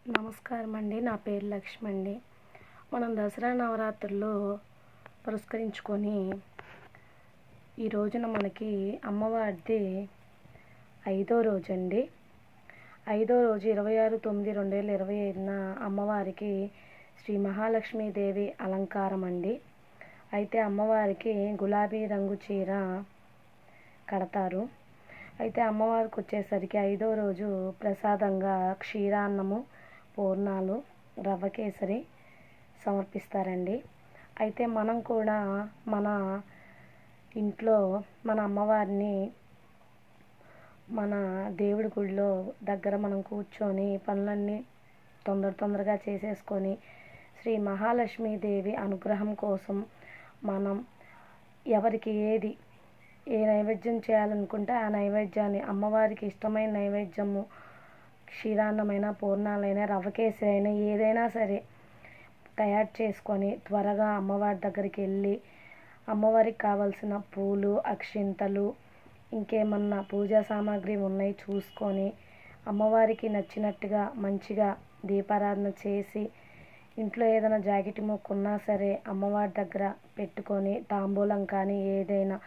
నమస్కారం అండి. నా పేరు లక్ష్మి అండి. మనం దసరా నవరాత్రుల్లో పురస్కరించుకొని ఈ రోజున మనకి అమ్మవారిది 5వ రోజు అండి. 5వ రోజు 26/9/2025న అమ్మవారికి శ్రీ మహాలక్ష్మీదేవి అలంకారం అండి. అయితే అమ్మవారికి గులాబీ రంగు చీర కడతారు. అయితే అమ్మవారికి వచ్చేసరికి 5వ రోజు ప్రసాదంగా క్షీరాన్నము, పూర్ణాలు, రవ్వ కేసరి సమర్పిస్తారండి. అయితే మనం కూడా మన ఇంట్లో మన అమ్మవారిని మన దేవుడి గుడిలో దగ్గర మనం కూర్చొని పనులన్నీ తొందరగా చేసేసుకొని శ్రీ మహాలక్ష్మీదేవి అనుగ్రహం కోసం మనం ఎవరికి ఏ నైవేద్యం చేయాలనుకుంటే ఆ నైవేద్యాన్ని అమ్మవారికి ఇష్టమైన నైవేద్యము క్షీరాన్నమైన, పూర్ణాలైనా, రవ్వ కేసరి అయినా ఏదైనా సరే తయారు చేసుకొని త్వరగా అమ్మవారి దగ్గరికి వెళ్ళి అమ్మవారికి కావాల్సిన పూలు, అక్షింతలు, ఇంకేమన్నా పూజా సామాగ్రి ఉన్నాయి చూసుకొని అమ్మవారికి నచ్చినట్టుగా మంచిగా దీపారాధన చేసి ఇంట్లో ఏదైనా జాకెట్ మొక్కు ఉన్నా సరే అమ్మవారి దగ్గర పెట్టుకొని తాంబూలం కానీ ఏదైనా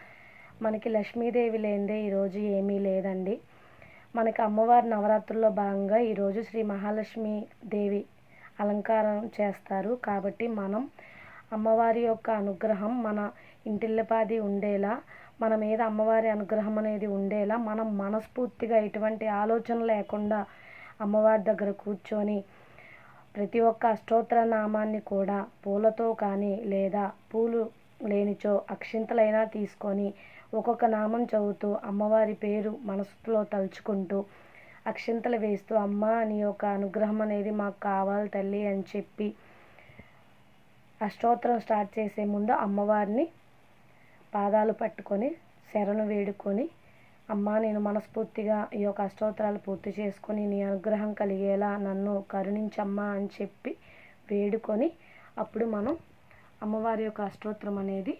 మనకి లక్ష్మీదేవి లేనిదే ఈరోజు ఏమీ లేదండి. మనకి అమ్మవారి నవరాత్రుల్లో భాగంగా ఈరోజు శ్రీ మహాలక్ష్మీదేవి అలంకారం చేస్తారు. కాబట్టి మనం అమ్మవారి యొక్క అనుగ్రహం మన ఇంటిల్లిపాది ఉండేలా, మన మీద అమ్మవారి అనుగ్రహం అనేది ఉండేలా మనం మనస్ఫూర్తిగా ఎటువంటి ఆలోచన లేకుండా అమ్మవారి దగ్గర కూర్చొని ప్రతి ఒక్క అష్టోత్తర నామాన్ని కూడా పూలతో కానీ లేదా పూలు లేనిచో అక్షింతలైనా తీసుకొని ఒక్కొక్క నామం చదువుతూ అమ్మవారి పేరు మనసులో తలుచుకుంటూ అక్షింతలు వేస్తూ అమ్మ నీ యొక్క అనుగ్రహం అనేది మాకు కావాలి తల్లి అని చెప్పి అష్టోత్తరం స్టార్ట్ చేసే ముందు అమ్మవారిని పాదాలు పట్టుకొని శరణు వేడుకొని అమ్మ నేను మనస్ఫూర్తిగా ఈ యొక్క అష్టోత్తరాలు పూర్తి చేసుకొని నీ అనుగ్రహం కలిగేలా నన్ను కరుణించమ్మా అని చెప్పి వేడుకొని అప్పుడు మనం అమ్మవారి యొక్క అష్టోత్తరం అనేది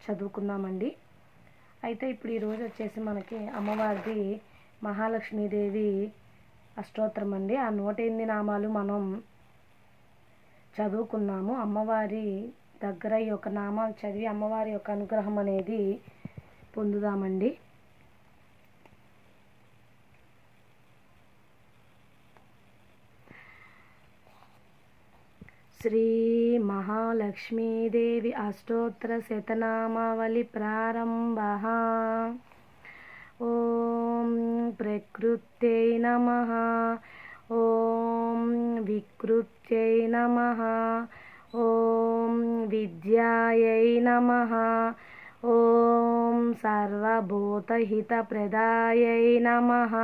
చదువుకుందామండి. అయితే ఇప్పుడు ఈరోజు వచ్చేసి మనకి అమ్మవారిది మహాలక్ష్మీదేవి అష్టోత్తరం అండి. ఆ 108 నామాలు మనం చదువుకున్నాము. అమ్మవారి దగ్గర ఈ యొక్క నామాలు చదివి అమ్మవారి యొక్క అనుగ్రహం అనేది పొందుదామండి. శ్రీ మహాలక్ష్మీదేవి అష్టోత్తర శతనామావళి ప్రారంభ. ఓం ప్రకృత్యై నమః, ఓం వికృత్యై నమః, ఓం విద్యాయై నమః, ఓం సర్వభూతహితప్రదాయై నమః,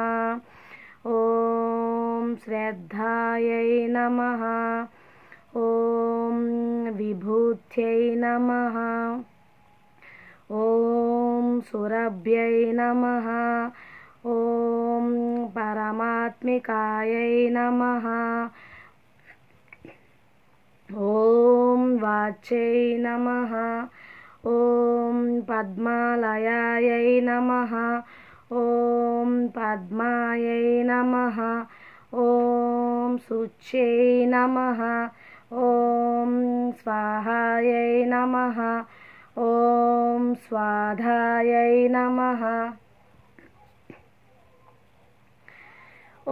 ఓం శ్రద్ధాయై నమః, ఓం విభూత్యై నమః, ఓం సురభ్యై నమః, ఓం పరమాత్మికాయై నమః, ఓం వాచ్యై నమః, ఓం పద్మాలయాయై నమః, ఓం పద్మాయై నమః, ఓం శుచ్యై నమః, ఓం స్వాహాయై నమః, ఓం స్వాధాయై నమః,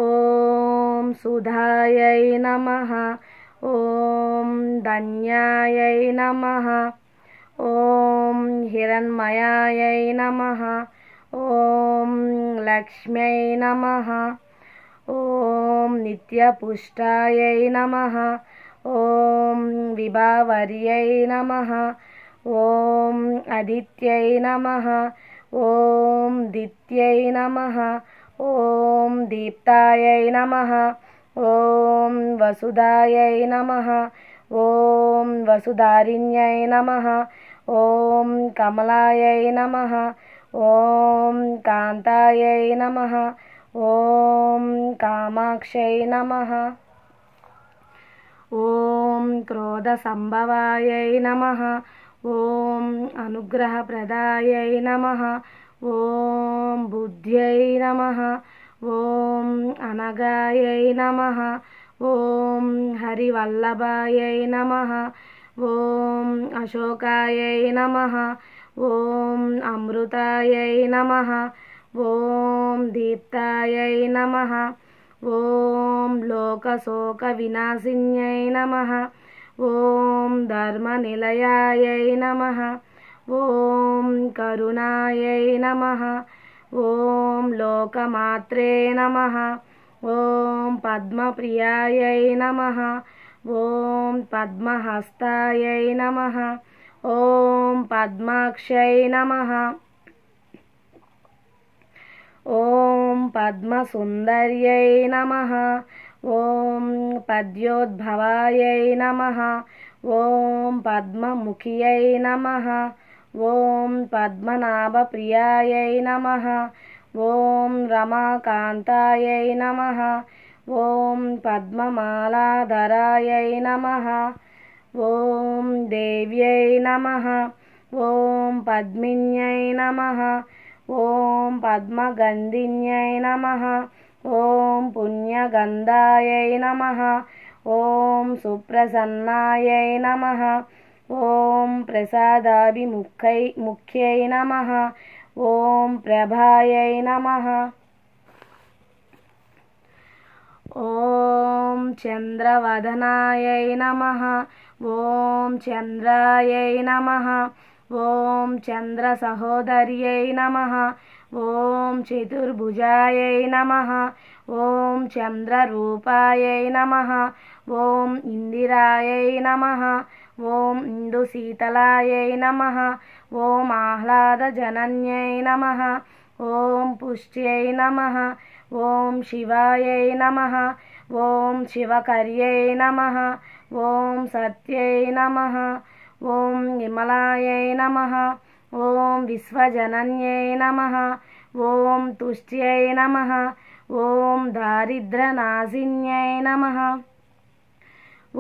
ఓం సుధాయై నమః, ఓం ధన్యాయై నమః, ఓం హిరణ్మయాయై నమః, ఓం లక్ష్మ్యై నమః, ఓం నిత్యపుష్టాయై నమః, ఓం విభావర్యై నమః, ఓం ఆదిత్యై నమః, ఓం దిత్యై నమః, ఓం దీప్తాయై నమః, ఓం వసుధాయై నమః, ఓం వసుధారిణ్యై నమః, ఓం కమలాయై నమః, ఓం కాంతాయై నమః, ఓం కామాక్షై నమః, ఓం క్రోధ సంభవాయై నమః, ఓం అనుగ్రహప్రదాయై నమః, ఓం బుద్ధ్యై నమః, ఓం అనగాయై నమః, ఓం హరివల్లభాయై నమః. ఓం అశోకాయై నమః. ఓం అమృతాయై నమః. ఓం దీప్తాయై నమః. ఓం లోకశోక వినాశిన్యై నమః. ఓం ధర్మనిలయాయై నమః. ఓం కరుణాయై నమః. ఓం లోకమాత్రే నమః. ఓం పద్మప్రియాయై నమః. ఓం పద్మహస్తాయై నమః. ఓం పద్మాక్షై నమః. ఓం పద్మసుందర్యై నమః. ఓం పద్యోద్భవాయై నమః. ఓం పద్మముఖ్యై నమః. ఓం పద్మనాభప్రియాయై నమః. ఓం రమాకాంతాయై నమః. ఓం పద్మమాలాధరాయై నమః. ఓం దేవ్యై నమః. ఓం పద్మిన్యై నమః. ఓం పద్మగంధిన్యై నమః. ఓం పుణ్యగంధాయై నమః. ఓం సుప్రసన్నాయై నమః. ఓం ప్రసాదాభిముఖ్యై నమః. ఓం ప్రభాయై నమః. ఓం చంద్రవదనాయై నమః. ఓం చంద్రాయై నమః. ఓం చంద్రసహోదర్యై నమః. ఓం చతుర్భుజాయై నమః. ఓం చంద్రరూపాయై నమః. ఓం ఇందిరాయై నమః. ఓం ఇందుశీతలాయై నమః. ఓం ఆహ్లాదజనన్యై నమః. ఓం పుష్ట్యై నమః. ఓం శివాయై నమః. ఓం శివకర్యై నమః. ఓం సత్యై నమః. ఓం విమలాయై నమః. ఓం విశ్వజనన్యై నమః. ఓం తుష్ట్యై నమః. ఓం దారిద్ర్యనాశిన్యై నమః.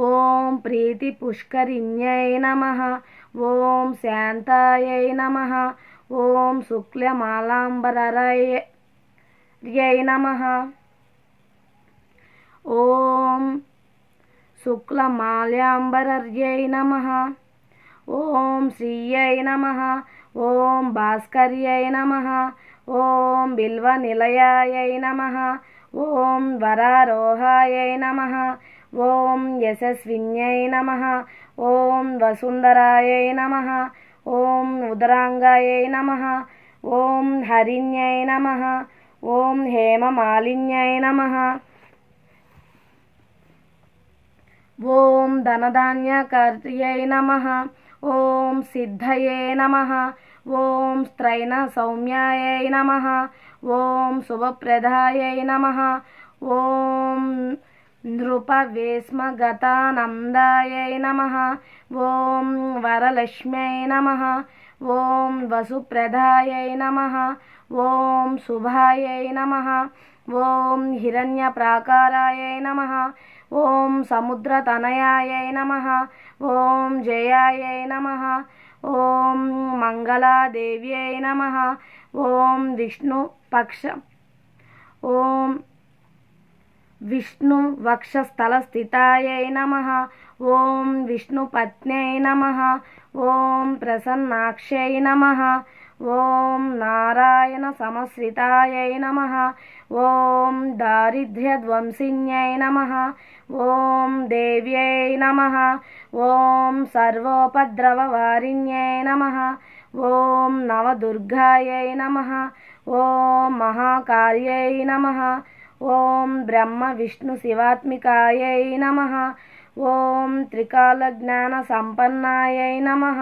ఓం ప్రీతిపుష్కరిణ్యై నమః. ఓం శాంతాయై నమః. ఓం శుక్లమాలాంబరర్యై నమః. ఓం శుక్లమాల్యాంబరర్యై నమః. ఓం శ్రీయై నమః. ఓం భాస్కర్యై నమః. ఓం బిల్వనిలయాయై నమః. ఓం వరారోహాయై నమః. ఓం యశస్విన్యై నమః. ఓం వసుంధరాయై నమః. ఓం ఉదరాంగాయై నమః. ఓం హరిణ్యై నమః. ఓం హేమమాలిన్యై నమః. ఓం ధనధాన్యకర్త్యై నమః. ఓం సిద్ధయే నమః. ఓం స్త్రైణ సౌమ్యాయై నమః. ఓం శుభప్రదాయై నమః. ఓం నృపవేశ్మగతానందాయై నమః. ఓం వరలక్ష్మ్యై నమః. ఓం వసుప్రదాయై నమః. ఓం శుభాయై నమః. ఓం హిరణ్యప్రాకారాయై నమః. ఓం సముద్రతనయాయై నమః. ఓం జయాయై నమః. ఓం మంగళాదేవ్యై నమః. ఓం విష్ణువక్షస్థలస్థితాయై నమః. ఓం విష్ణుపత్న్యై నమః. ఓం ప్రసన్నాక్షై నమః. ఓం నారాయణ సమశ్రితాయై నమః. ఓం దారిద్ర్యధ్వంసిన్యై నమః. ఓం దేవ్యై నమః. ఓం సర్వోపద్రవవారిణ్యై నమః. ఓం నవదుర్గాయై నమః. ఓం మహాకాళ్యై నమః. ఓం బ్రహ్మ విష్ణు శివాత్మికాయై నమః. ఓం త్రికాలజ్ఞాన సంపన్నాయై నమః.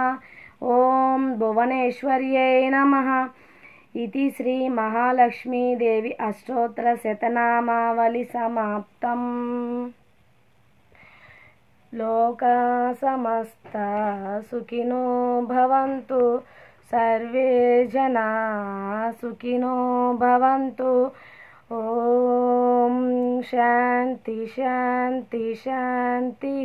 ఓం భువనేశ్వర్యై నమః. इति श्री महालक्ष्मी देवी अष्टोत्तर शतनामावली समाप्तम्। लोका समस्ता सुखिनो भवन्तु, सर्वे जना सुखिनो भवन्तु। ओम शांति शांति शांति।